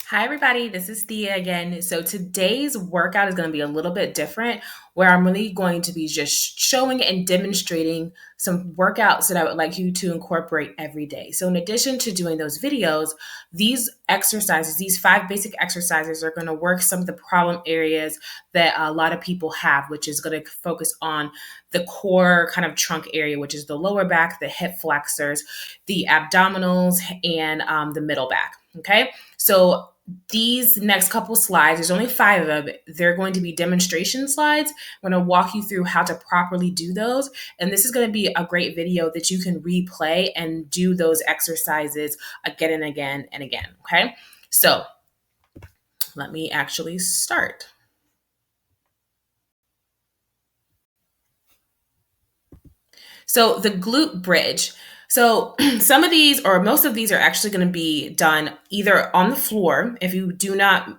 Hi, everybody. This is Thea again. So, today's workout is going to be a little bit different, where I'm really going to be just showing and demonstrating some workouts that I would like you to incorporate every day. So, in addition to doing those videos, these exercises, these five basic exercises, are going to work some of the problem areas that a lot of people have, which is going to focus on the core kind of trunk area, which is the lower back, the hip flexors, the abdominals, and the middle back. Okay. So, these next couple slides, there's only five of them. They're going to be demonstration slides. I'm going to walk you through how to properly do those. And this is going to be a great video that you can replay and do those exercises again and again and again. Okay. So let me actually start. So the glute bridge. So some of these or most of these are actually going to be done either on the floor. If you do not,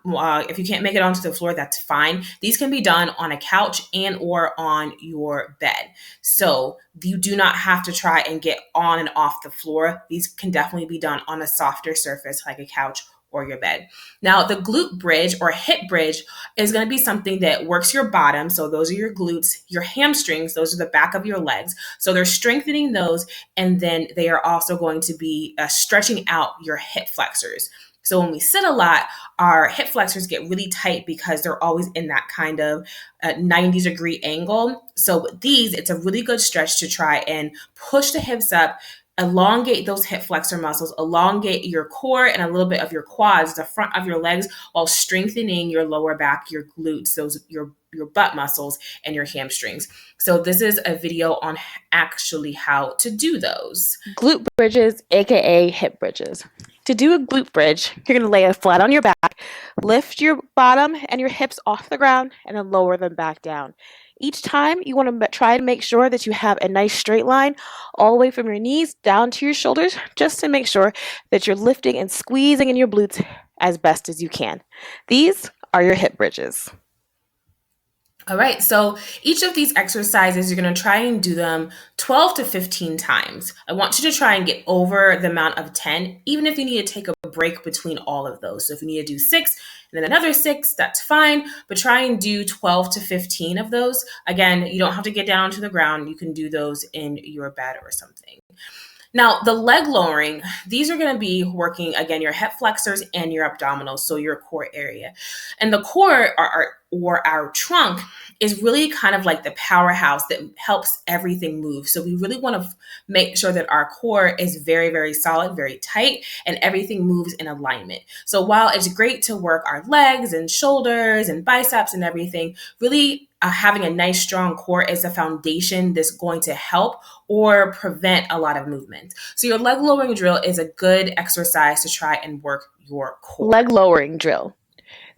if you can't make it onto the floor, that's fine. These can be done on a couch and or on your bed. So you do not have to try and get on and off the floor. These can definitely be done on a softer surface like a couch or your bed. Now, the glute bridge or hip bridge is going to be something that works your bottom. So those are your glutes, your hamstrings, those are the back of your legs. So they're strengthening those, and then they are also going to be stretching out your hip flexors. So when we sit a lot, our hip flexors get really tight because they're always in that kind of 90-degree angle. So with these, it's a really good stretch to try and push the hips up, elongate those hip flexor muscles, elongate your core and a little bit of your quads, the front of your legs, while strengthening your lower back, your glutes, those your butt muscles and your hamstrings. So this is a video on actually how to do those. Glute bridges, aka hip bridges. To do a glute bridge, you're going to lay it flat on your back, lift your bottom and your hips off the ground, and then lower them back down. Each time, you want to try to make sure that you have a nice straight line all the way from your knees down to your shoulders, just to make sure that you're lifting and squeezing in your glutes as best as you can. These are your hip bridges. All right, so each of these exercises, you're going to try and do them 12 to 15 times. I want you to try and get over the amount of 10, even if you need to take a break between all of those. So if you need to do six and then another six, that's fine, but try and do 12 to 15 of those. Again, you don't have to get down to the ground. You can do those in your bed or something. Now, the leg lowering, these are going to be working again your hip flexors and your abdominals, so your core area. And the core or our trunk is really kind of like the powerhouse that helps everything move. So we really want to make sure that our core is very, very solid, very tight, and everything moves in alignment. So while it's great to work our legs and shoulders and biceps and everything, really having a nice strong core is a foundation that's going to help or prevent a lot of movement. So your leg lowering drill is a good exercise to try and work your core. Leg lowering drill.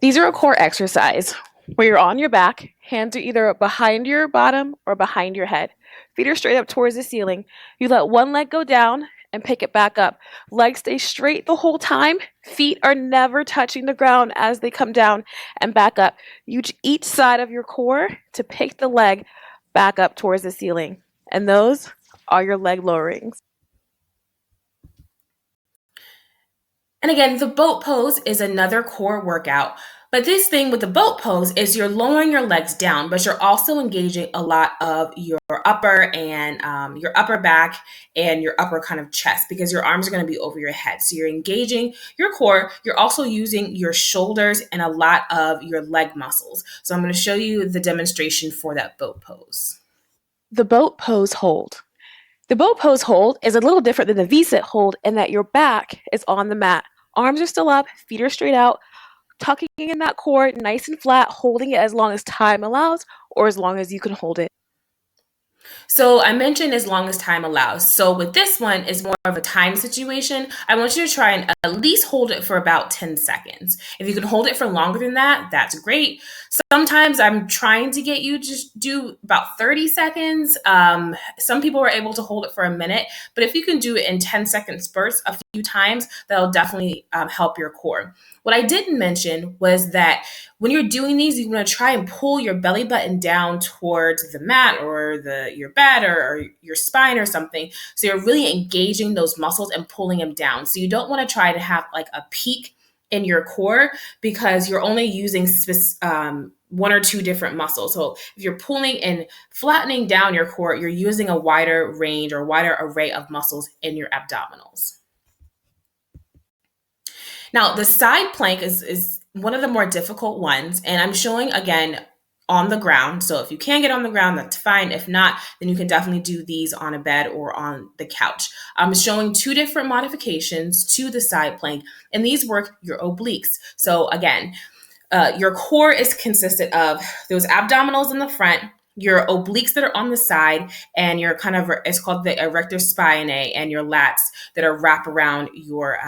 These are a core exercise where you're on your back, hands are either behind your bottom or behind your head. Feet are straight up towards the ceiling. You let one leg go down and pick it back up. Legs stay straight the whole time. Feet are never touching the ground as they come down and back up. Use each side of your core to pick the leg back up towards the ceiling. And those are your leg lowerings. And again, the boat pose is another core workout. But this thing with the boat pose is you're lowering your legs down, but you're also engaging a lot of your upper and your upper back and your upper kind of chest because your arms are going to be over your head. So you're engaging your core. You're also using your shoulders and a lot of your leg muscles. So I'm going to show you the demonstration for that boat pose. The boat pose hold. The boat pose hold is a little different than the V-sit hold in that your back is on the mat. Arms are still up, feet are straight out, tucking in that core nice and flat, holding it as long as time allows or as long as you can hold it. So I mentioned as long as time allows. So with this one, it's more of a time situation. I want you to try and at least hold it for about 10 seconds. If you can hold it for longer than that, that's great. Sometimes I'm trying to get you to just do about 30 seconds. Some people are able to hold it for a minute, but if you can do it in 10-second spurts a few times, that'll definitely help your core. What I didn't mention was that when you're doing these, you want to try and pull your belly button down towards the mat or your bed or your spine or something. So you're really engaging those muscles and pulling them down. So you don't want to try to have like a peak in your core because you're only using one or two different muscles. So if you're pulling and flattening down your core, you're using a wider range or wider array of muscles in your abdominals. Now, the side plank is one of the more difficult ones, and I'm showing again on the ground. So if you can get on the ground, that's fine. If not, then you can definitely do these on a bed or on the couch. I'm showing two different modifications to the side plank, and these work your obliques. So again, your core is consistent of those abdominals in the front, your obliques that are on the side, and your kind of, it's called the erector spinae, and your lats that are wrapped around your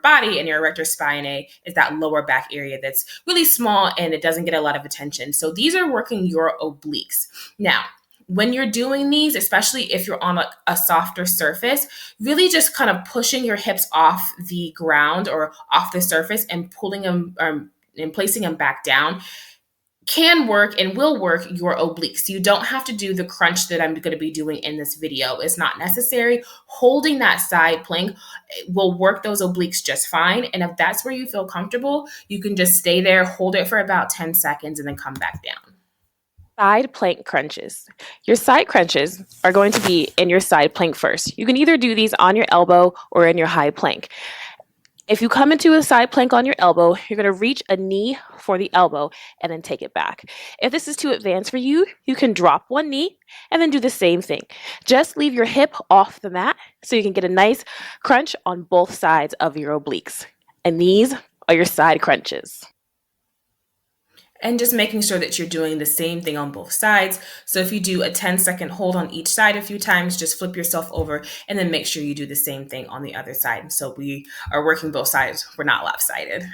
body. And your erector spinae is that lower back area that's really small and it doesn't get a lot of attention. So these are working your obliques. Now, when you're doing these, especially if you're on a softer surface, really just kind of pushing your hips off the ground or off the surface and pulling them and placing them back down can work and will work your obliques. You don't have to do the crunch that I'm going to be doing in this video. It's not necessary. Holding that side plank will work those obliques just fine. And if that's where you feel comfortable, you can just stay there, hold it for about 10 seconds, and then come back down. Side plank crunches. Your side crunches are going to be in your side plank first. You can either do these on your elbow or in your high plank. If you come into a side plank on your elbow, you're going to reach a knee for the elbow and then take it back. If this is too advanced for you, you can drop one knee and then do the same thing. Just leave your hip off the mat so you can get a nice crunch on both sides of your obliques. And these are your side crunches. And just making sure that you're doing the same thing on both sides. So if you do a 10-second hold on each side a few times, just flip yourself over and then make sure you do the same thing on the other side. So we are working both sides. We're not lopsided.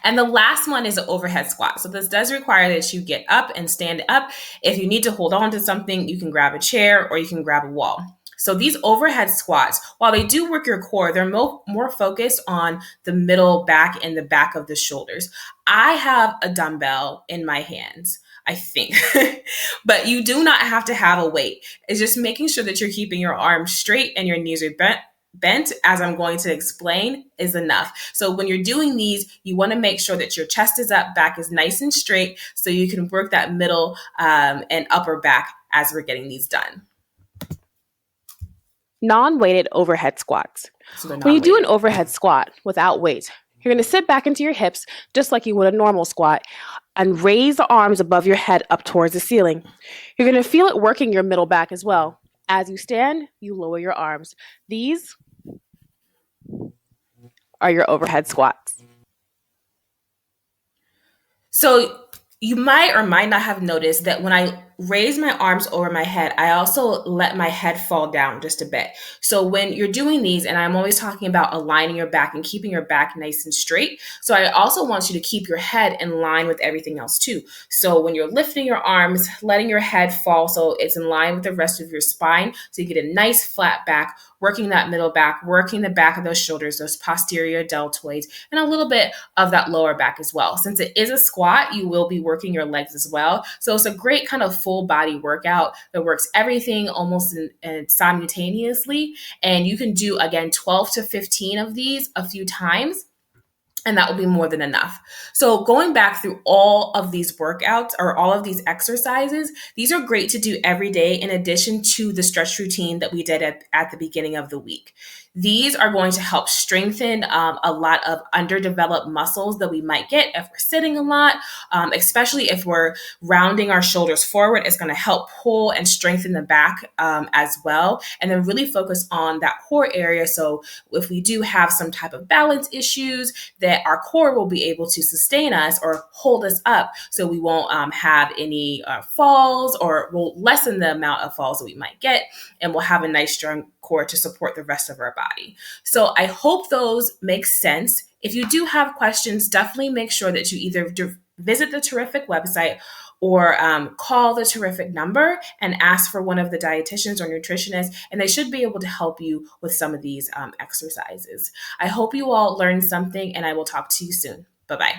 And the last one is an overhead squat. So this does require that you get up and stand up. If you need to hold on to something, you can grab a chair or you can grab a wall. So these overhead squats, while they do work your core, they're more focused on the middle back and the back of the shoulders. I have a dumbbell in my hands, I think, but you do not have to have a weight. It's just making sure that you're keeping your arms straight and your knees are bent, as I'm going to explain, is enough. So when you're doing these, you want to make sure that your chest is up, back is nice and straight, so you can work that middle and upper back as we're getting these done. Non-weighted overhead squats. When you do an overhead squat without weights, you're going to sit back into your hips just like you would a normal squat and raise the arms above your head up towards the ceiling. You're going to feel it working your middle back as well. As you stand, you lower your arms. These are your overhead squats. So you might or might not have noticed that when I raise my arms over my head, I also let my head fall down just a bit. So when you're doing these, and I'm always talking about aligning your back and keeping your back nice and straight. So I also want you to keep your head in line with everything else too. So when you're lifting your arms, letting your head fall so it's in line with the rest of your spine. So you get a nice flat back, working that middle back, working the back of those shoulders, those posterior deltoids, and a little bit of that lower back as well. Since it is a squat, you will be working your legs as well. So it's a great kind of full body workout that works everything almost simultaneously. And you can do, again, 12 to 15 of these a few times, and that will be more than enough. So going back through all of these workouts or all of these exercises, these are great to do every day in addition to the stretch routine that we did at the beginning of the week. These are going to help strengthen a lot of underdeveloped muscles that we might get if we're sitting a lot, especially if we're rounding our shoulders forward. It's going to help pull and strengthen the back as well, and then really focus on that core area. So if we do have some type of balance issues, that our core will be able to sustain us or hold us up so we won't have any falls, or will lessen the amount of falls that we might get, and we'll have a nice strong core to support the rest of our body. So I hope those make sense. If you do have questions, definitely make sure that you either visit the Terrific website or call the Terrific number and ask for one of the dietitians or nutritionists, and they should be able to help you with some of these exercises. I hope you all learned something, and I will talk to you soon. Bye-bye.